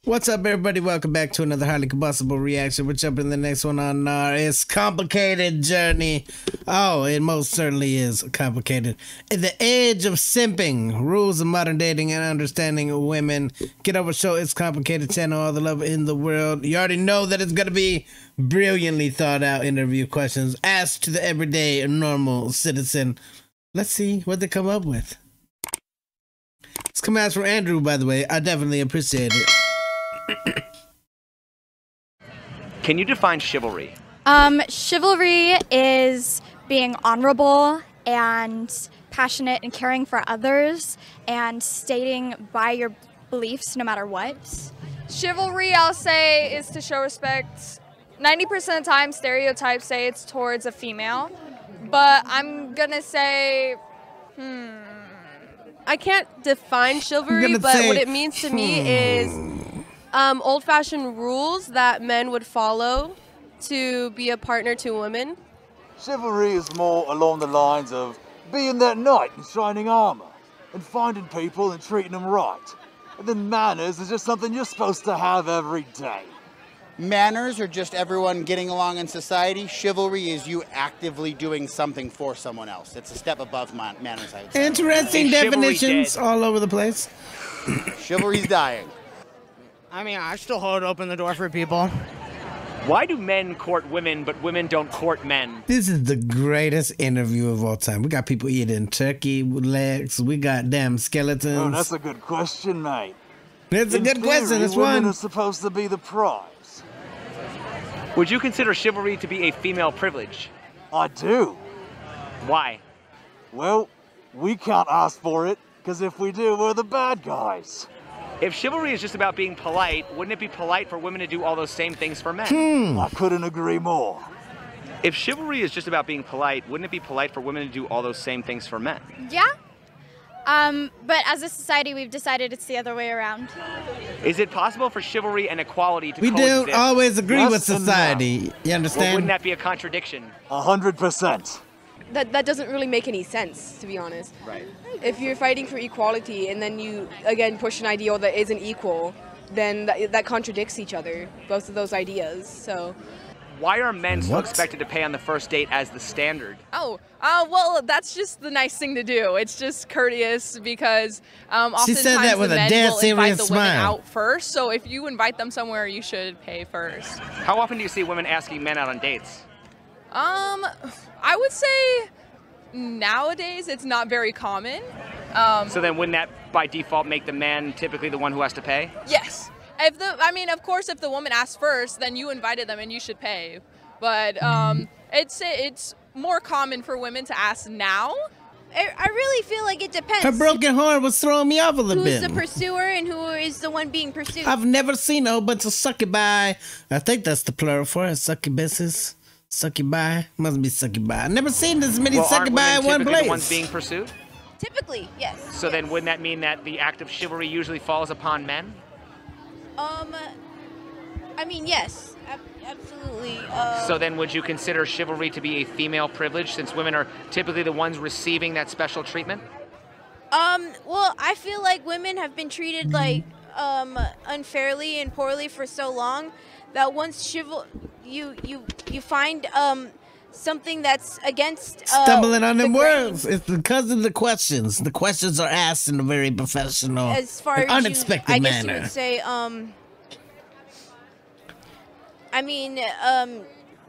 What's up, everybody? Welcome back to another highly combustible reaction. We're jumping the next one on our It's Complicated journey. Oh, it most certainly is complicated. In the age of simping, rules of modern dating and understanding women. Get over show It's Complicated channel, all the love in the world. You already know that it's going to be brilliantly thought out interview questions asked to the everyday normal citizen. Let's see what they come up with. It's coming out from Andrew, by the way. I definitely appreciate it. Can you define chivalry? Chivalry is being honorable and passionate and caring for others and stating by your beliefs no matter what. Chivalry, I'll say, is to show respect. 90% of the time, stereotypes say it's towards a female, but I'm gonna say, I can't define chivalry, but what it means to me is old-fashioned rules that men would follow to be a partner to women. Chivalry is more along the lines of being that knight in shining armor and finding people and treating them right. And then manners is just something you're supposed to have every day. Manners are just everyone getting along in society. Chivalry is you actively doing something for someone else. It's a step above manners, I would say. Interesting definitions all over the place. Chivalry's dying. I mean, I still hold open the door for people. Why do men court women, but women don't court men? This is the greatest interview of all time. We got people eating turkey legs. We got damn skeletons. Oh, that's a good question, mate. It's a good question. It's women one. are supposed to be the prize. Would you consider chivalry to be a female privilege? I do. Why? Well, we can't ask for it, because if we do, we're the bad guys. If chivalry is just about being polite, wouldn't it be polite for women to do all those same things for men? I couldn't agree more. If chivalry is just about being polite, wouldn't it be polite for women to do all those same things for men? Yeah. But as a society, we've decided it's the other way around. Is it possible for chivalry and equality to We coexist? don't always agree with Yes and society. You understand? Well, wouldn't that be a contradiction? 100%. That doesn't really make any sense, to be honest. Right. If you're fighting for equality and then you, again, push an ideal that isn't equal, then that contradicts each other, both of those ideas, so. Why are men so What? expected to pay on the first date as the standard? Well, that's just the nice thing to do. It's just courteous because oftentimes said that with the a men dead will serious invite the women smile. out first. So if you invite them somewhere, you should pay first. How often do you see women asking men out on dates? I would say nowadays it's not very common. So then wouldn't that by default make the man typically the one who has to pay? Yes. Of course, if the woman asks first, then you invited them and you should pay. But it's more common for women to ask now. I really feel like it depends. Her broken heart was throwing me off a little Who's bit. the pursuer and who is the one being pursued? I've never seen a whole bunch of succubi. I think that's the plural for it. Succubuses. Succubi. Must be succubi. I've never seen this many Well, aren't succubi women in one typically place. the ones being pursued? Typically, yes. So then wouldn't that mean that the act of chivalry usually falls upon men? I mean, yes, absolutely. So then would you consider chivalry to be a female privilege since women are typically the ones receiving that special treatment? Well, I feel like women have been treated like unfairly and poorly for so long that once you find something that's against Stumbling on them the grain. words. It's because of the questions. The questions are asked in a very professional, As far as unexpected I guess manner. you would say,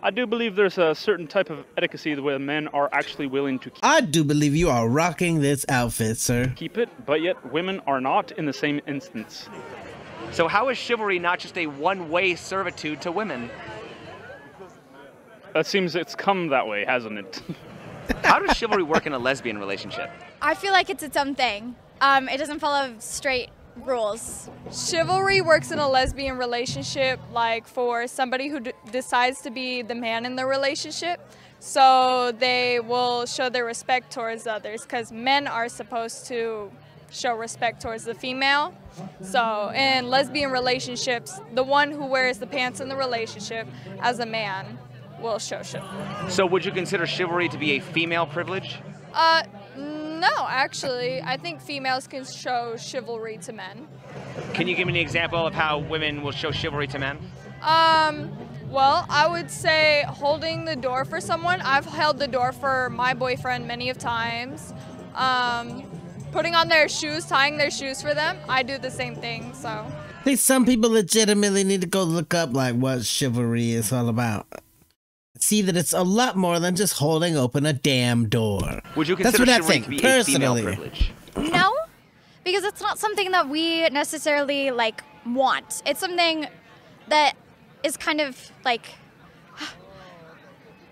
I do believe there's a certain type of etiquette where men are actually willing to I do believe you are rocking this outfit, sir. keep it, but yet women are not in the same instance. So how is chivalry not just a one-way servitude to women? It seems it's come that way, hasn't it? How does chivalry work in a lesbian relationship? I feel like it's its own thing. It doesn't follow straight rules. chivalry works in a lesbian relationship, like for somebody who decides to be the man in the relationship. So they will show their respect towards others because men are supposed to show respect towards the female. So in lesbian relationships, the one who wears the pants in the relationship as a man will show chivalry. So would you consider chivalry to be a female privilege? No, actually. I think females can show chivalry to men. Can you give me an example of how women will show chivalry to men? Well, I would say holding the door for someone. I've held the door for my boyfriend many of times. Putting on their shoes, tying their shoes for them. I do the same thing, so. I think some people legitimately need to go look up like what chivalry is all about. See that it's a lot more than just holding open a damn door. Would you consider That's what I chivalry to think, be a female personally. privilege? No, because it's not something that we necessarily like want. It's something that is kind of like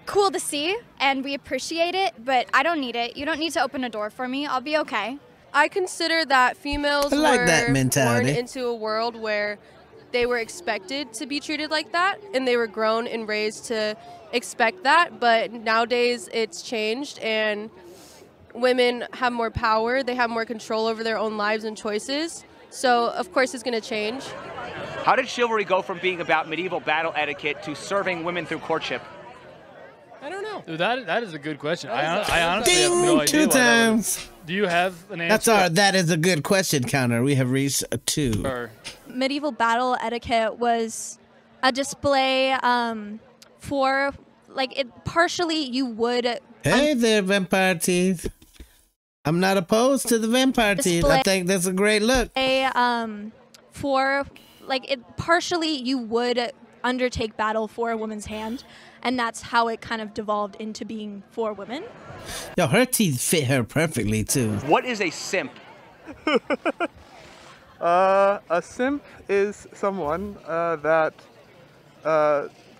cool to see, and we appreciate it, but I don't need it. You don't need to open a door for me. I'll be okay. I consider that females I like were that mentality. born into a world where they were expected to be treated like that, and they were grown and raised to expect that, but nowadays it's changed, and women have more power, they have more control over their own lives and choices, so of course it's going to change. How did chivalry go from being about medieval battle etiquette to serving women through courtship? I don't know. Dude, that is a good question. I honestly have no idea. 2 times. Do you have an answer? That is a good question counter. We have reached a 2. Medieval battle etiquette was a display for, like, it partially you would. Hey there, vampire teeth. I'm not opposed to the vampire teeth. I think that's a great look. For, like, it partially you would undertake battle for a woman's hand, and that's how it kind of devolved into being for women. Yo, her teeth fit her perfectly too. What is a simp? A simp is someone that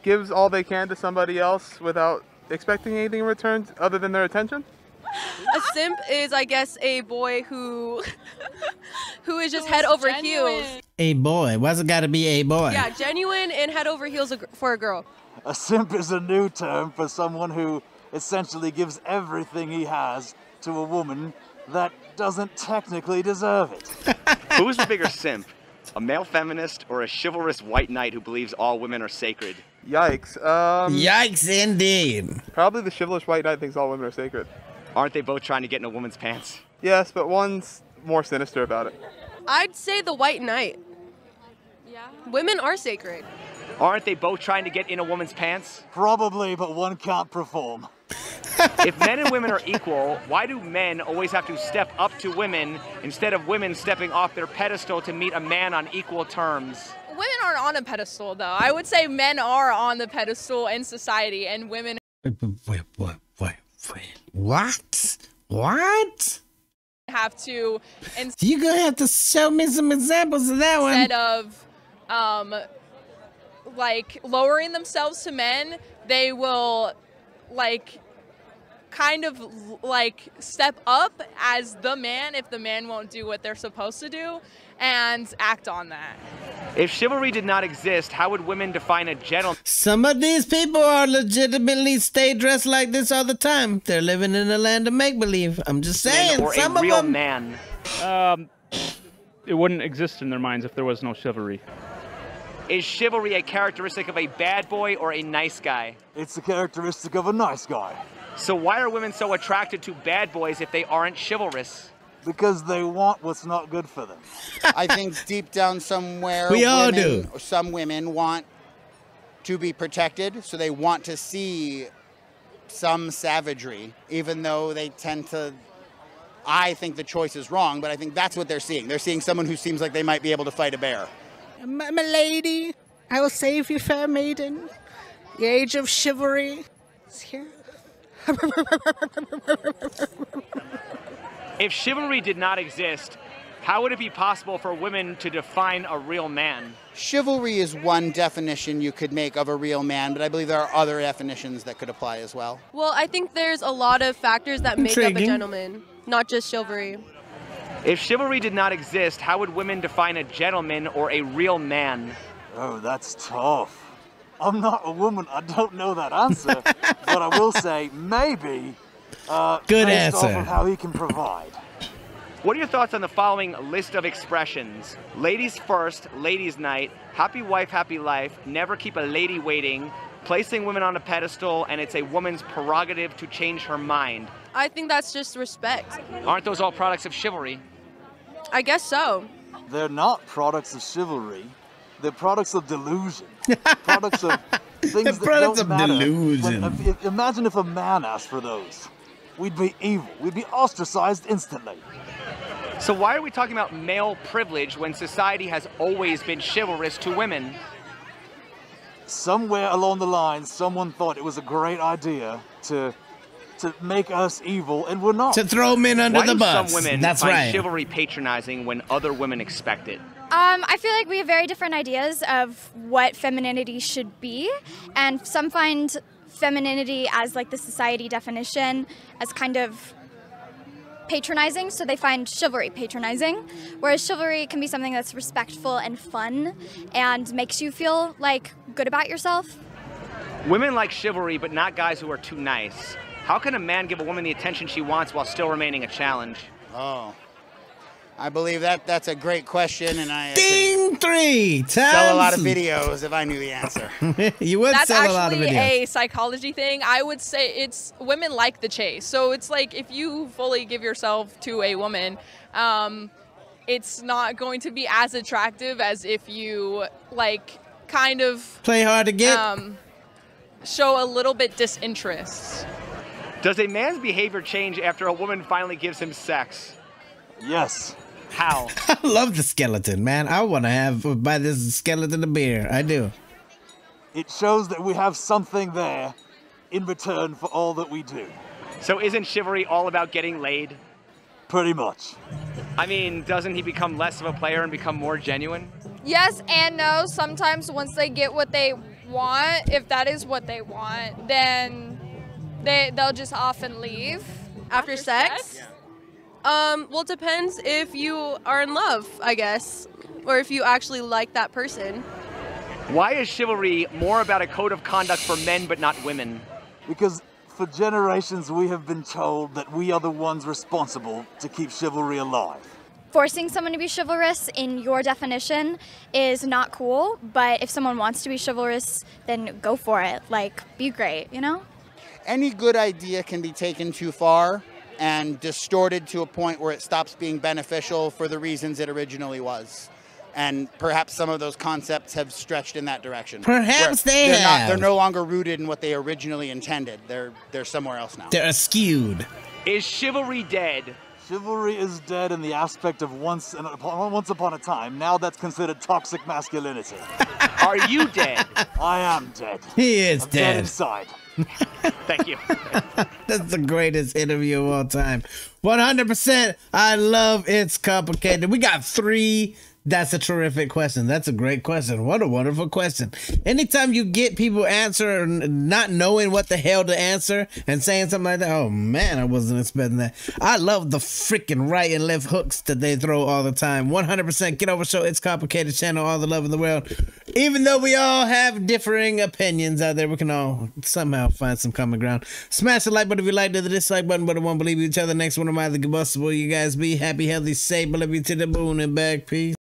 gives all they can to somebody else without expecting anything in return other than their attention. A simp is, I guess, a boy who is just head over heels. A boy. Why's it gotta be a boy? Yeah, genuine and head over heels for a girl. A simp is a new term for someone who essentially gives everything he has to a woman that doesn't technically deserve it. Who's the bigger simp? A male feminist or a chivalrous white knight who believes all women are sacred? Yikes. Yikes indeed. Probably the chivalrous white knight thinks all women are sacred. Aren't they both trying to get in a woman's pants? Yes, but one's more sinister about it. I'd say the white knight. Yeah. Women are sacred. Aren't they both trying to get in a woman's pants? Probably, but one can't perform. If men and women are equal, why do men always have to step up to women instead of women stepping off their pedestal to meet a man on equal terms? Women aren't on a pedestal, though. I would say men are on the pedestal in society, and women. Wait. What? Have to. You're gonna have to show me some examples of that one. Instead of, like, lowering themselves to men, they will, like, kind of, like, step up as the man if the man won't do what they're supposed to do and act on that. If chivalry did not exist, how would women define a gentleman? Some of these people are legitimately stay dressed like this all the time. They're living in a land of make-believe. I'm just saying, or some a of real them. man? It wouldn't exist in their minds if there was no chivalry. Is chivalry a characteristic of a bad boy or a nice guy? It's a characteristic of a nice guy. So why are women so attracted to bad boys if they aren't chivalrous? Because they want what's not good for them. I think deep down somewhere, some women want to be protected, so they want to see some savagery, even though they tend to. I think the choice is wrong, but I think that's what they're seeing. They're seeing someone who seems like they might be able to fight a bear. My lady, I will save you, fair maiden. The age of chivalry is here. If chivalry did not exist, how would it be possible for women to define a real man? Chivalry is one definition you could make of a real man, but I believe there are other definitions that could apply as well. Well, I think there's a lot of factors that make up a gentleman, not just chivalry. If chivalry did not exist, how would women define a gentleman or a real man? Oh, that's tough. I'm not a woman, I don't know that answer, but I will say maybe Good based answer. off of how he can provide. What are your thoughts on the following list of expressions? Ladies first, ladies night, happy wife, happy life, never keep a lady waiting, placing women on a pedestal, and it's a woman's prerogative to change her mind. I think that's just respect. Aren't those all products of chivalry? I guess so. They're not products of chivalry. They're products of delusion. Products of things that don't matter. Delusion. Imagine if a man asked for those. We'd be evil. We'd be ostracized instantly. So why are we talking about male privilege when society has always been chivalrous to women? Somewhere along the line, someone thought it was a great idea to make us evil, and we're not. To throw men under the bus. Why do some women That's find right. chivalry patronizing when other women expect it? I feel like we have very different ideas of what femininity should be, and some find femininity as like the society definition as kind of patronizing, so they find chivalry patronizing, whereas chivalry can be something that's respectful and fun and makes you feel like good about yourself. Women like chivalry, but not guys who are too nice. How can a man give a woman the attention she wants while still remaining a challenge? Oh, I believe that's a great question, and I Ding 3 times. sell a lot of videos if I knew the answer. You would That's sell a lot of actually videos. a psychology thing. I would say it's women like the chase. So it's like if you fully give yourself to a woman, it's not going to be as attractive as if you like kind of Play hard to get. show a little bit disinterest. Does a man's behavior change after a woman finally gives him sex? Yes. How? I love the skeleton, man. I want to buy this skeleton a beer. I do. It shows that we have something there in return for all that we do. So isn't chivalry all about getting laid? Pretty much. I mean, doesn't he become less of a player and become more genuine? Yes and no. Sometimes once they get what they want, if that is what they want, then they'll just often leave. After sex? Well, it depends if you are in love, I guess, or if you actually like that person. Why is chivalry more about a code of conduct for men but not women? Because for generations we have been told that we are the ones responsible to keep chivalry alive. Forcing someone to be chivalrous in your definition is not cool, but if someone wants to be chivalrous, then go for it. Like, be great, you know? Any good idea can be taken too far and distorted to a point where it stops being beneficial for the reasons it originally was. And perhaps some of those concepts have stretched in that direction. Perhaps they have. They're no longer rooted in what they originally intended. They're somewhere else now. They're skewed. Is chivalry dead? Chivalry is dead in the aspect of once upon a time. Now that's considered toxic masculinity. Are you dead? I am dead. He is I'm dead. dead inside. Thank you. That's the greatest interview of all time. 100%. I love It's Complicated. We got 3. That's a terrific question. That's a great question. What a wonderful question. Anytime you get people answer not knowing what the hell to answer and saying something like that, oh man, I wasn't expecting that. I love the freaking right and left hooks that they throw all the time. 100% Get Over Show, It's Complicated channel, all the love in the world. Even though we all have differing opinions out there, we can all somehow find some common ground. Smash the like button if you like it, the dislike button, but it won't believe each other. Next one of my the Combustible. You guys be happy, healthy, safe. I love you to the moon and back. Peace.